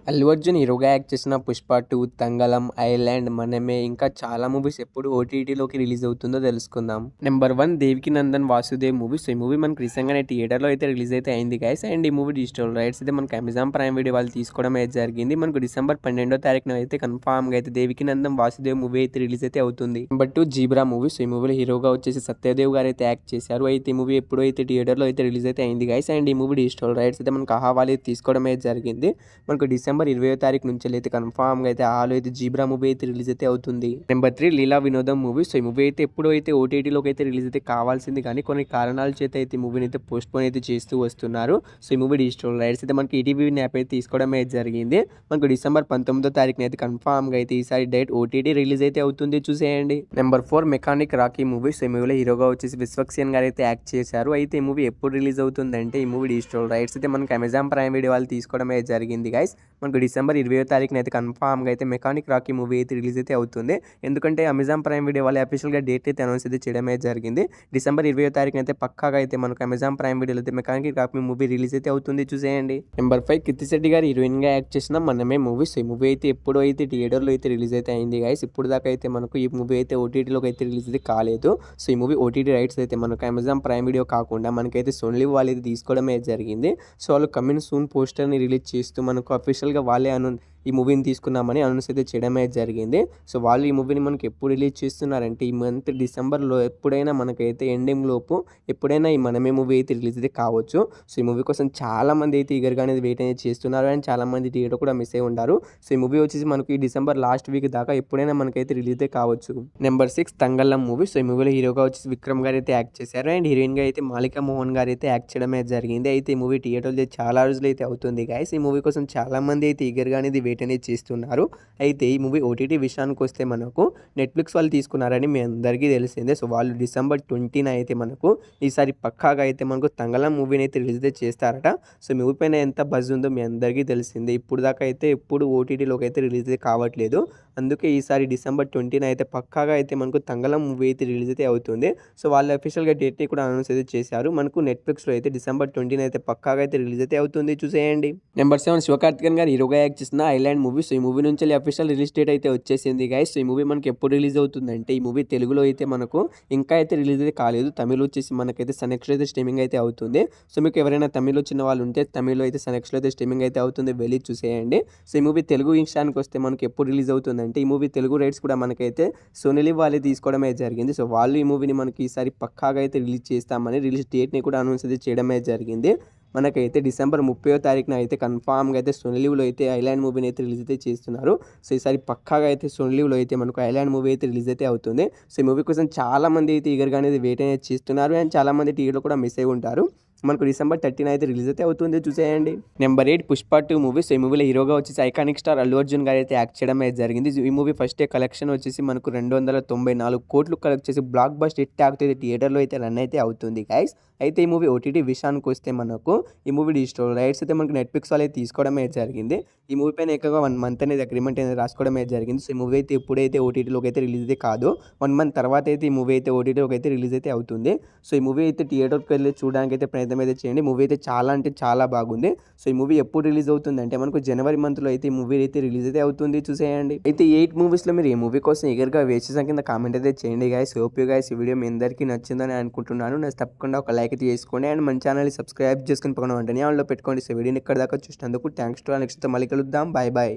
అల్లు అర్జున్ హీరోగా యాక్ట్ చేసిన 'పుష్ప 2', 'తంగలం', 'ఐలాండ్', 'మనమే' ఇంకా చాలా మూవీస్ ఎప్పుడు ఓటీటీలోకి రిలీజ్ అవుతుందో తెలుసుకుందాం. నెంబర్ 1 దేవికి నందన్ వాసుదేవ్ మూవీ. సో ఈ మూవీ మనకు రీసెంట్‌గానే థియేటర్‌లో అయితే రిలీజ్ అయితే అయింది గైస్. అండ్ ఈ మూవీ డిజిటల్ రైట్స్ అయితే మనకు అమెజాన్ ప్రైమ్ వీడియో వాళ్ళు తీసుకోవడం అయితే జరిగింది. మనకు డిసెంబర్ 12వ తారీఖున అయితే కన్ఫామ్‌గా అయితే దేవికి నందన్ వాసుదేవ్ మూవీ అయితే రిలీజ్ అయితే అవుతుంది. Number 2 zebra movie. సో ఈ మూవీలో హీరోగా వచ్చేసి సత్యదేవ్ గారు అయితే యాక్ట్ చేశారు. అయితే ఈ మూవీ ఎప్పుడైతే థియేటర్‌లో అయితే రిలీజ్ అయితే అయింది గైస్. అండ్ ఈ మూవీ డిజిటల్ రైట్స్ అయితే మనకు ఆహా వాళ్ళు తీసుకోవడం అయితే జరిగింది. మనకు డిసెంబర్ 20వ తారీఖు నుంచి అయితే కన్ఫామ్‌గా అయితే హాలో అయితే జీబ్రా మూవీ అయితే రిలీజ్ అయితే అవుతుంది. నెంబర్ 3 లీలా వినోదం మూవీ. సో ఈ మూవీ అయితే ఎప్పుడు అయితే ఓటీటీలోకి అయితే రిలీజ్ అయితే కావాల్సింది కానీ కొన్ని కారణాల చేత అయితే ఈ మూవీని అయితే పోస్ట్ పోన్ అయితే చేస్తూ వస్తున్నారు. సో ఈ మూవీ డిజిటల్ రైట్స్ అయితే మనకి ఈటీవీ యాప్ అయితే తీసుకోవడం అయితే జరిగింది. మనకు డిసెంబర్ 19వ తారీఖున అయితే కన్ఫామ్‌గా అయితే ఈసారి డైరెక్ట్ ఓటీటీ రిలీజ్ అయితే అవుతుంది, చూసేయండి. Number 4 mechanic Rocky movie. So ఈ మూవీలో హీరోగా వచ్చేసి విశ్వక్సేన్ గారు అయితే యాక్ట్ చేశారు. అయితే ఈ మూవీ ఎప్పుడు రిలీజ్ అవుతుందంటే ఈ మూవీ డిజిటల్ రైట్స్ అయితే మనకి అమెజాన్ ప్రైమ్ వీడియో వాళ్ళు తీసుకోవడం అయితే జరిగింది గైస్. మనకు డిసెంబర్ 20వ తారీఖున అయితే కన్ఫామ్‌గా అయితే మెకానిక్ రాకీ మూవీ అయితే రిలీజ్ అయితే అవుతుంది. ఎందుకంటే అమెజాన్ ప్రైమ్ వీడియో వాళ్ళు అఫీషియల్‌గా డేట్ అయితే అనౌన్స్ అయితే చేయడం అయితే జరిగింది. డిసెంబర్ 20వ తారీఖున అయితే పక్కాగా అయితే మనకు అమెజాన్ ప్రైమ్ వీడియోలో అయితే మెకానిక్ రాకీ మూవీ రిలీజ్ అయితే అవుతుంది, చూసేయండి. నెంబర్ 5 కీర్తి శెట్టి గారు హీరోయిన్‌గా యాక్ట్ చేసిన మనమే మూవీ. సో ఈ మూవీ అయితే ఎప్పుడో అయితే థియేటర్‌లో అయితే రిలీజ్ అయితే అయింది గైస్. ఇప్పుడు దాకా అయితే మనకు ఈ మూవీ అయితే ఓటీటీలోకి అయితే రిలీజ్ అయితే కాలేదు. సో ఈ మూవీ ఓటీటీ రైట్స్ అయితే మనకు అమెజాన్ ప్రైమ్ వీడియో కాకుండా మనకైతే సోనీ లివ్ వాళ్ళు అయితే తీసుకోవడం అయితే జరిగింది. సో వాళ్ళు కమింగ్ సూన్ పోస్టర్‌ని రిలీజ్ చేస్తూ మనకు అఫీషియల్‌గా వాళ్ళే ఈ మూవీని తీసుకున్నామని అనౌన్స్ అయితే చేయడం అయితే జరిగింది. సో వాళ్ళు ఈ మూవీని మనకి ఎప్పుడు రిలీజ్ చేస్తున్నారంటే ఈ మంత్ డిసెంబర్‌లో ఎప్పుడైనా మనకైతే ఎండింగ్ లోపు ఎప్పుడైనా ఈ మనమే మూవీ అయితే రిలీజ్ అయితే కావచ్చు. సో ఈ మూవీ కోసం చాలామంది అయితే ఈగర్‌గా అనేది వెయిట్ అనేది చేస్తున్నారు. అండ్ చాలామంది థియేటర్ కూడా మిస్ అయ్యి ఉంటారు. సో ఈ మూవీ వచ్చేసి మనకి ఈ డిసెంబర్ లాస్ట్ వీక్ దాకా ఎప్పుడైనా మనకైతే రిలీజ్ అయితే కావచ్చు. Number 6 తంగళ్ళం movie. సో ఈ మూవీలో హీరోగా వచ్చేసి విక్రమ్ గారు అయితే యాక్ట్ చేశారు. అండ్ హీరోయిన్‌గా అయితే మాలికా మోహన్ గారు అయితే యాక్ట్ చేయడం అయితే జరిగింది. అయితే ఈ మూవీ థియేటర్‌లో చాలా రోజులు అయితే అవుతుంది గైస్. ఈ మూవీ కోసం చాలామంది అయితే ఈగర్‌గా అనేది వెయిట్ అనేది చేస్తున్నారు. అయితే ఈ మూవీ ఓటీటీ విషయానికి వస్తే మనకు నెట్ఫ్లిక్స్ వాళ్ళు తీసుకున్నారని మీ అందరికీ తెలిసిందే. సో వాళ్ళు డిసెంబర్ 20న అయితే మనకు ఈసారి పక్కాగా అయితే మనకు తంగళం మూవీని అయితే రిలీజ్ చేస్తారట. సో మూవీ పైన ఎంత బజ్ ఉందో మీ అందరికీ తెలిసిందే. ఇప్పుడు దాకా అయితే ఎప్పుడు ఓటీటీలోకి అయితే రిలీజ్ కావట్లేదు. అందుకే ఈసారి డిసెంబర్ 20న అయితే పక్కాగా అయితే మనకు తంగళం మూవీ అయితే రిలీజ్ అయితే అవుతుంది. సో వాళ్ళు అఫీషియల్‌గా డేట్‌ని కూడా అనౌన్స్ అయితే చేశారు. మనకు నెట్ఫ్లిక్స్‌లో అయితే డిసెంబర్ 20న అయితే పక్కాగా అయితే రిలీజ్ అయితే అవుతుంది, చూసేయండి. నెంబర్ 7 శివకార్తికేయన్ గారు హీరోగా యాక్ట్ చేసిన ఐలాండ్ మూవీ. సో ఈ మూవీ నుంచి అఫీషియల్ రిలీజ్ డేట్ అయితే వచ్చేసింది గైస్. సో ఈ మూవీ మనకి ఎప్పుడు రిలీజ్ అవుతుందంటే ఈ మూవీ తెలుగులో అయితే మనకు ఇంకా అయితే రిలీజ్ అయితే కాలేదు. తమిళ్ వచ్చేసి మనకైతే సనెక్స్‌లో అయితే స్ట్రీమింగ్ అయితే అవుతుంది. సో మీకు ఎవరైనా తమిళ్ వచ్చిన వాళ్ళు ఉంటే తమిళ్లో అయితే సనెక్స్‌లో అయితే స్ట్రీమింగ్ అయితే అవుతుంది, వెళ్ళి చూసేయండి. సో ఈ మూవీ తెలుగు విషయానికి వస్తే మనకి ఎప్పుడు రిలీజ్ అవుతుందంటే ఈ మూవీ తెలుగు రైట్స్ కూడా మనకైతే సోనీ లివ్ వాళ్ళే తీసుకోవడం అయితే జరిగింది. సో వాళ్ళు ఈ మూవీని మనకి ఈసారి పక్కాగా అయితే రిలీజ్ చేస్తామని రిలీజ్ డేట్‌ని కూడా అనౌన్స్ అయితే చేయడం అయితే జరిగింది. మనకైతే డిసెంబర్ 30వ తారీఖున అయితే కన్ఫామ్‌గా అయితే సోనీ లివ్‌లో అయితే ఐలాండ్ మూవీని అయితే రిలీజ్ అయితే చేస్తున్నారు. సో ఈసారి పక్కాగా అయితే సోనీ లివ్‌లో అయితే మనకు ఐలాండ్ మూవీ అయితే రిలీజ్ అయితే అవుతుంది. సో ఈ మూవీ కోసం చాలామంది అయితే ఈగర్‌గా అనేది వెయిట్ అనేది చేస్తున్నారు. అండ్ చాలామంది థియేటర్‌లో కూడా మిస్ అయ్యి ఉంటారు. మనకు డిసెంబర్ 13 అయితే రిలీజ్ అయితే అవుతుంది, చూసేయండి. Number 8 Pushpa 2 movie. సో ఈ మూవీలో హీరోగా వచ్చేసి ఐకానిక్ స్టార్ అల్లు అర్జున్ గారు అయితే యాక్ట్ చేయడం అయితే జరిగింది. ఈ మూవీ ఫస్ట్ డే కలెక్షన్ వచ్చేసి మనకు 294 కోట్లు కలెక్ట్ చేసి బ్లాక్ బస్టర్ హిట్ అవుతుంది, థియేటర్లో అయితే రన్ అయితే అవుతుంది గైస్. అయితే ఈ మూవీ ఓటీటీ విషయానికి వస్తే మనకు ఈ మూవీ డిజిటల్ రైట్స్ అయితే మనకు నెట్ఫ్లిక్స్ వాళ్ళు అయితే తీసుకోవడం అయితే జరిగింది. ఈ మూవీ పైన ఎక్కువగా 1 మంత్ అనేది అగ్రిమెంట్ అనేది రాసుకోవడం అయితే జరిగింది. సో ఈ మూవీ అయితే ఎప్పుడైతే ఓటీటీలోకి అయితే రిలీజ్ అయితే కాదు, 1 మంత్ తర్వాత అయితే ఈ మూవీ అయితే ఓటీటీలోకి అయితే రిలీజ్ అయితే అవుతుంది. సో ఈ మూవీ అయితే థియేటర్కి వెళ్ళి చూడడానికి అయితే ప్రయత్నం అయితే చేయండి. మూవీ అయితే చాలా అంటే చాలా బాగుంది. సో ఈ మూవీ ఎప్పుడు రిలీజ్ అవుతుంది అంటే మనకు జనవరి మంత్లో అయితే ఈ మూవీ అయితే రిలీజ్ అయితే అవుతుంది, చూసేయండి. అయితే 8 మూవీస్లో మీరు ఏ మూవీ కోసం ఎగర్గా వేస్ట్ చేసిన కింద కామెంట్ అయితే చేయండి గైస్. హోప్ యూ గైస్ ఈ వీడియో మీ అందరికీ నచ్చిందని అనుకుంటున్నాను. నేను తప్పకుండా ఒక లైక్ అయితే చేసుకోండి అండ్ మన ఛానల్ని సబ్స్క్రైబ్ చేసుకుని పక్కన వెంటనే ఆన్లో పెట్టుకోండి. సో వీడియోని ఇక్కడ దాకా చూసినందుకు థ్యాంక్స్ టు ఆల్. నెక్స్ట్ మళ్ళీ కలుద్దాం, బాయ్ బాయ్.